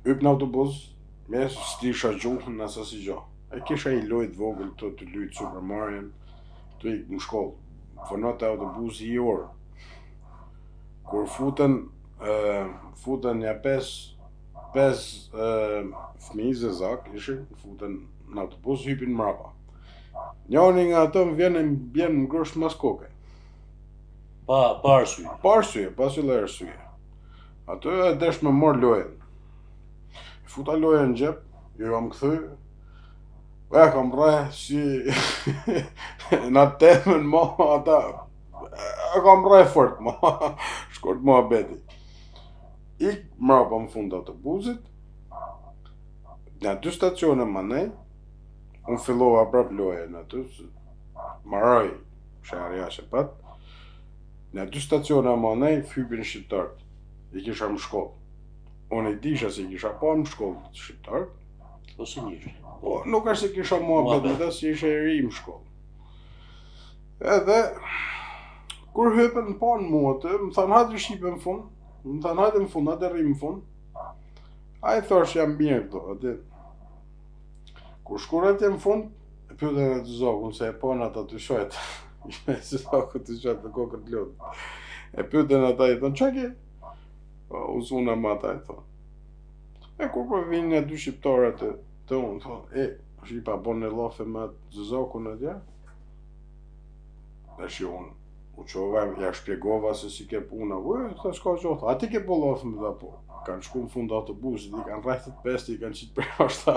hyp në autobus, me s'tisha gjuhën as asgjë. E kisha I lojt vogël të lyt Super Mario, të ik në shkollë. Fononte autobusi I orë. Kur futen ja pesë fëmijë zezak ishin, futen në autobus, hypin mrapa. Njëri nga ato më bjen në grosht mas koke. Pa arsye. Pa arsye, pa asnjë arsye. Ato e desh me mor lojën. Futa lojën në xhep, ju kam kthy. Kam rreh si na temën mo ata. Kam rreh fort mo. Shkurt mohabeti. Ik mrapa në fund të autobusit. Në 2 stacione më nej, unë fillova prap lojën aty, maroj shahria që pat. Në 2 stacione më nej, hypin shqiptarët. I kisha më shkollë. Unë I disha se kisha pa më shkollë shqiptarët. Po si njështë? Po, nuk është se kisha muhabet me ta, si ishe I ri më shkollë. Edhe, kur hypen pa në mua të, më thanë hajde shqipe në fund, më thanë hajde në fund, hajde rri në fund. A I thash jam mirë këto, aty. Kur shkur atje në fund, e pyetën atë zokun se e pa në ata të shojt. Se zoku të shojt në kokën të lutë. E pyetën ata I thonë, qa ke? Uzuna më ata I thonë. E kur po vinë 2 shqiptarë atë të unë, thonë, shqipa bon në lofe me atë zokun atje. Dhe shi unë, u qova, ja shpjegova se si ke puna, tha s'ka gjohë, a ti ke po lofe me ta po. Kanë shku në fund autobusit, I kanë rrejtët pesti, I kanë qitë për ashta.